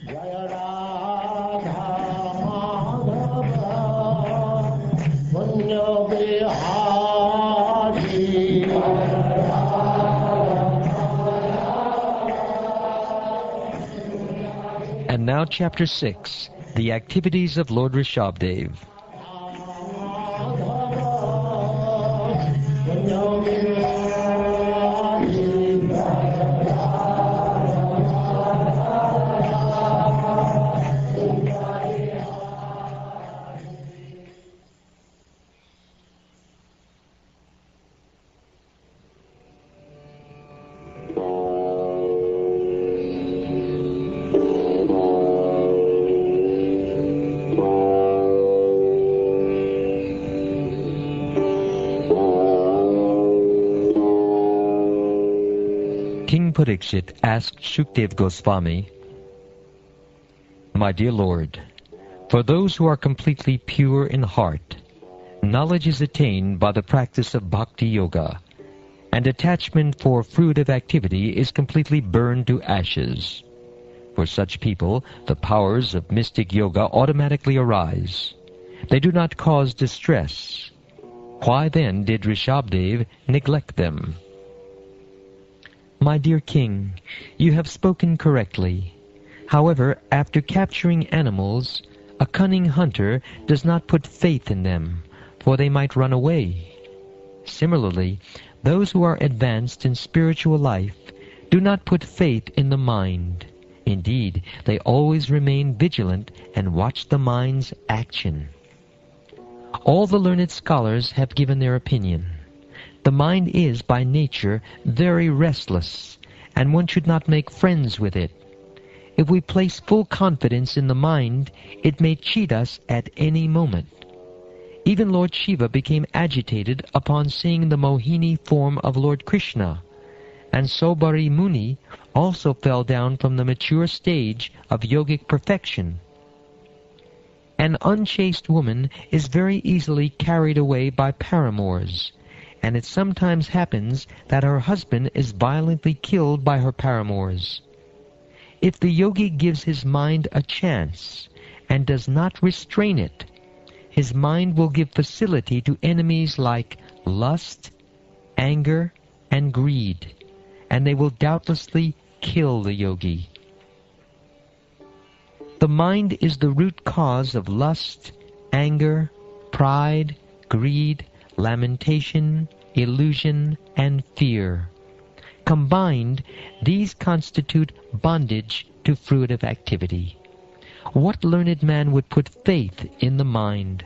And now Chapter 6, The Activities of Lord Rsabhadeva. King Parikshit asked Shukdev Goswami, "My dear Lord, for those who are completely pure in heart, knowledge is attained by the practice of bhakti yoga, and attachment for fruitive activity is completely burned to ashes. For such people, the powers of mystic yoga automatically arise. They do not cause distress. Why then did Rsabhadeva neglect them?" My dear King, you have spoken correctly. However, after capturing animals, a cunning hunter does not put faith in them, for they might run away. Similarly, those who are advanced in spiritual life do not put faith in the mind. Indeed, they always remain vigilant and watch the mind's action. All the learned scholars have given their opinion. The mind is, by nature, very restless, and one should not make friends with it. If we place full confidence in the mind, it may cheat us at any moment. Even Lord Shiva became agitated upon seeing the Mohini form of Lord Krishna, and Sobari Muni also fell down from the mature stage of yogic perfection. An unchaste woman is very easily carried away by paramours, and it sometimes happens that her husband is violently killed by her paramours. If the yogi gives his mind a chance and does not restrain it, his mind will give facility to enemies like lust, anger, and greed, and they will doubtlessly kill the yogi. The mind is the root cause of lust, anger, pride, greed, lamentation, illusion, and fear. Combined, these constitute bondage to fruitive activity. What learned man would put faith in the mind?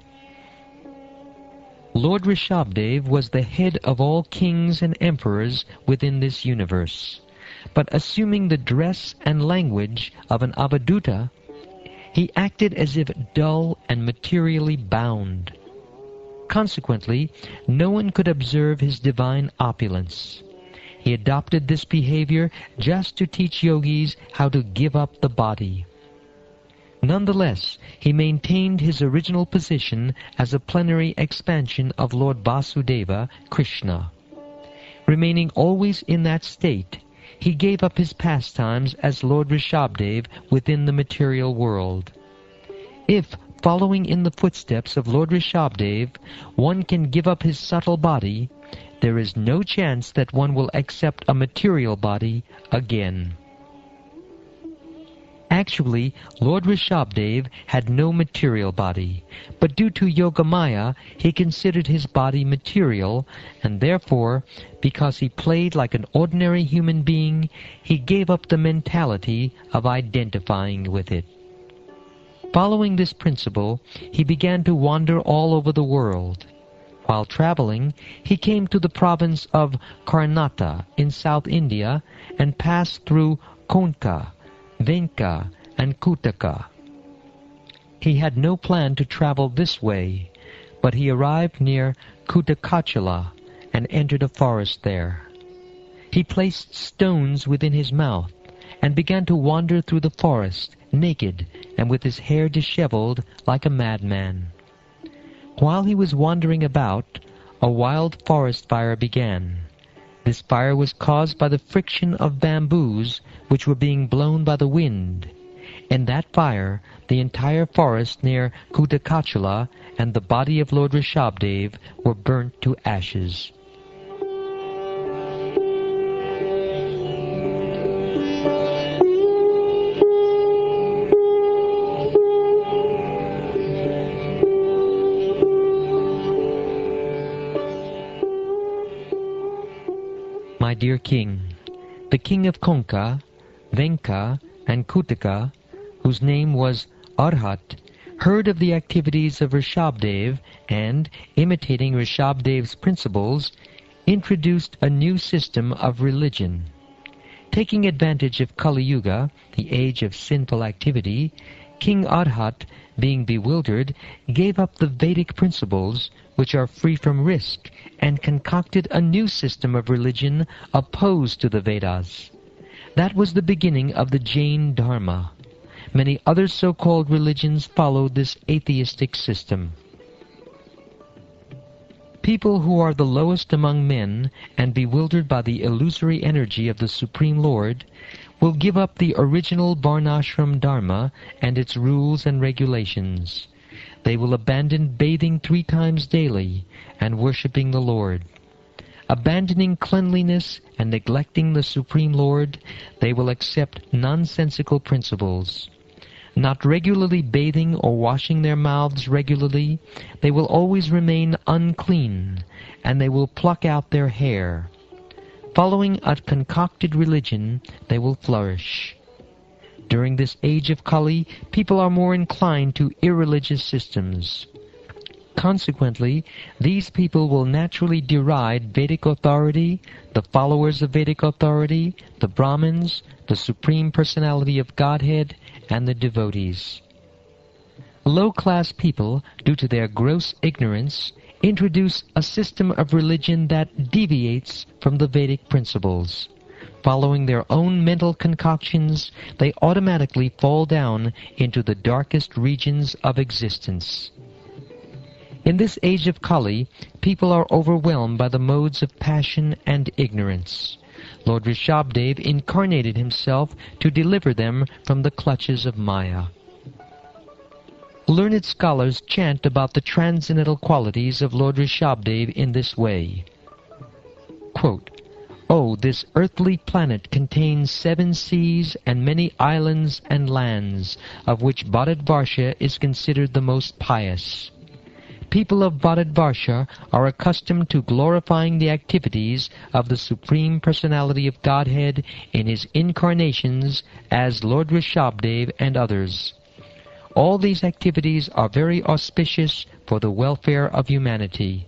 Lord Rsabhadeva was the head of all kings and emperors within this universe, but assuming the dress and language of an avadhuta, he acted as if dull and materially bound. Consequently, no one could observe his divine opulence. He adopted this behavior just to teach yogis how to give up the body. Nonetheless, he maintained his original position as a plenary expansion of Lord Vasudeva, Krishna. Remaining always in that state, he gave up his pastimes as Lord Rsabhadeva within the material world. If, following in the footsteps of Lord Rsabhadeva, one can give up his subtle body, there is no chance that one will accept a material body again. Actually, Lord Rsabhadeva had no material body, but due to Yogamaya, he considered his body material, and therefore, because he played like an ordinary human being, he gave up the mentality of identifying with it. Following this principle, he began to wander all over the world. While traveling, he came to the province of Karnataka in South India and passed through Konka, Venka, and Kutaka. He had no plan to travel this way, but he arrived near Kutakachala and entered a forest there. He placed stones within his mouth and began to wander through the forest, naked and with his hair disheveled like a madman. While he was wandering about, a wild forest fire began. This fire was caused by the friction of bamboos which were being blown by the wind. In that fire, the entire forest near Kutakachula and the body of Lord Rsabhadeva were burnt to ashes. My dear King, the king of Konka, Venka, and Kutaka, whose name was Arhat, heard of the activities of Rsabhadeva and, imitating Rsabhadeva's principles, introduced a new system of religion. Taking advantage of Kali Yuga, the age of sinful activity, King Arhat, being bewildered, gave up the Vedic principles, which are free from risk, and concocted a new system of religion opposed to the Vedas. That was the beginning of the Jain Dharma. Many other so-called religions followed this atheistic system. People who are the lowest among men and bewildered by the illusory energy of the Supreme Lord will give up the original Varnashram Dharma and its rules and regulations. They will abandon bathing 3 times daily and worshipping the Lord. Abandoning cleanliness and neglecting the Supreme Lord, they will accept nonsensical principles. Not regularly bathing or washing their mouths regularly, they will always remain unclean, and they will pluck out their hair. Following a concocted religion, they will flourish. During this age of Kali, people are more inclined to irreligious systems. Consequently, these people will naturally deride Vedic authority, the followers of Vedic authority, the Brahmins, the Supreme Personality of Godhead, and the devotees. Low-class people, due to their gross ignorance, introduce a system of religion that deviates from the Vedic principles. Following their own mental concoctions, they automatically fall down into the darkest regions of existence. In this age of Kali, people are overwhelmed by the modes of passion and ignorance. Lord Rsabhadeva incarnated himself to deliver them from the clutches of Maya. Learned scholars chant about the transcendental qualities of Lord Rsabhadeva in this way. Quote, "Oh, this earthly planet contains 7 seas and many islands and lands, of which Bharatvarsha is considered the most pious. People of Bharatvarsha are accustomed to glorifying the activities of the Supreme Personality of Godhead in his incarnations as Lord Rsabhadeva and others. All these activities are very auspicious for the welfare of humanity.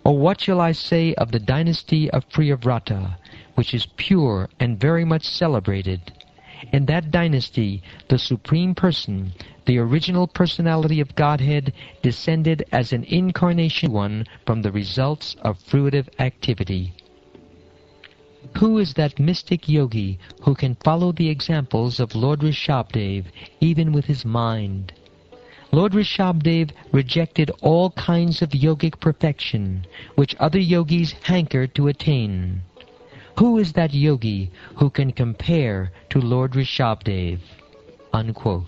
Or what shall I say of the dynasty of Priyavrata, which is pure and very much celebrated? In that dynasty, the Supreme Person, the original personality of Godhead, descended as an incarnation one from the results of fruitive activity. Who is that mystic yogi who can follow the examples of Lord Rsabhadeva even with his mind? Lord Rsabhadeva rejected all kinds of yogic perfection, which other yogis hanker to attain. Who is that yogi who can compare to Lord Rsabhadeva?" Unquote.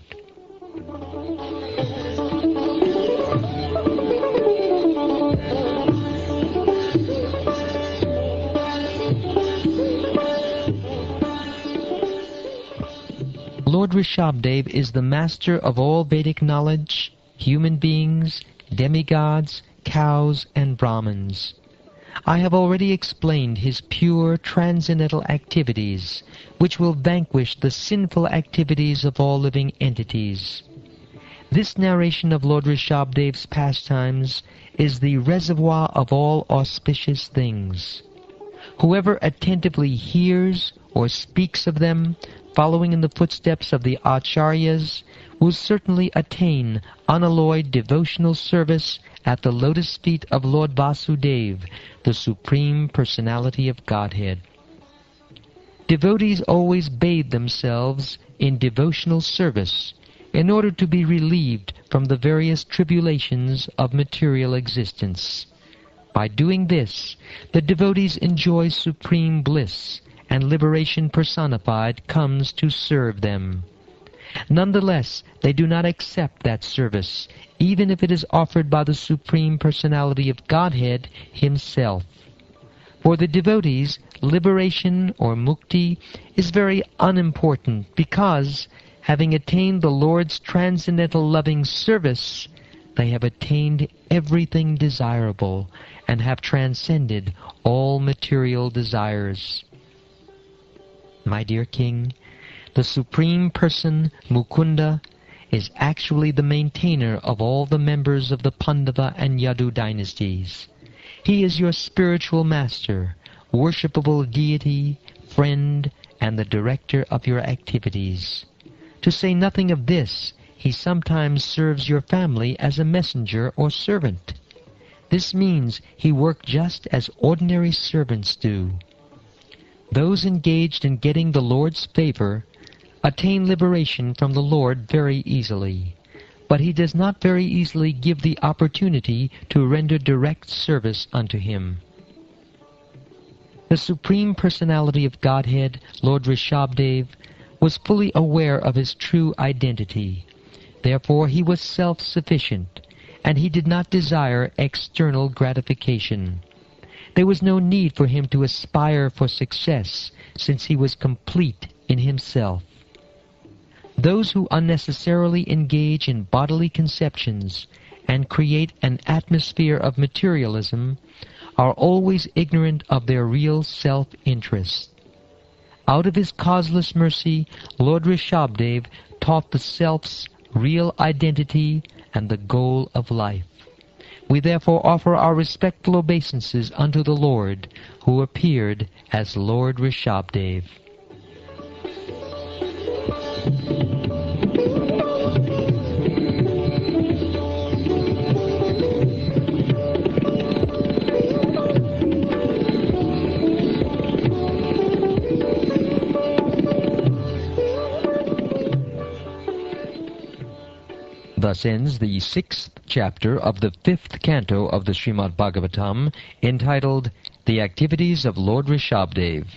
Lord Rsabhadeva is the master of all Vedic knowledge, human beings, demigods, cows, and Brahmins. I have already explained his pure transcendental activities, which will vanquish the sinful activities of all living entities. This narration of Lord Rsabhadeva's pastimes is the reservoir of all auspicious things. Whoever attentively hears or speaks of them, following in the footsteps of the Acharyas, will certainly attain unalloyed devotional service at the lotus feet of Lord Vasudeva, the Supreme Personality of Godhead. Devotees always bathe themselves in devotional service in order to be relieved from the various tribulations of material existence. By doing this, the devotees enjoy supreme bliss and liberation personified comes to serve them. Nonetheless, they do not accept that service, even if it is offered by the Supreme Personality of Godhead Himself. For the devotees, liberation or mukti is very unimportant because, having attained the Lord's transcendental loving service, they have attained everything desirable and have transcended all material desires. My dear King, the Supreme Person, Mukunda, is actually the maintainer of all the members of the Pandava and Yadu dynasties. He is your spiritual master, worshipable deity, friend, and the director of your activities. To say nothing of this, he sometimes serves your family as a messenger or servant. This means he works just as ordinary servants do. Those engaged in getting the Lord's favor attain liberation from the Lord very easily, but he does not very easily give the opportunity to render direct service unto him. The Supreme Personality of Godhead, Lord Rsabhadeva, was fully aware of his true identity. Therefore he was self-sufficient, and he did not desire external gratification. There was no need for him to aspire for success, since he was complete in himself. Those who unnecessarily engage in bodily conceptions and create an atmosphere of materialism are always ignorant of their real self-interest. Out of his causeless mercy, Lord Rsabhadeva taught the self's real identity and the goal of life. We therefore offer our respectful obeisances unto the Lord, who appeared as Lord Rsabhadeva. Thus ends the 6th chapter of the 5th canto of the Srimad Bhagavatam, entitled The Activities of Lord Rsabhadeva.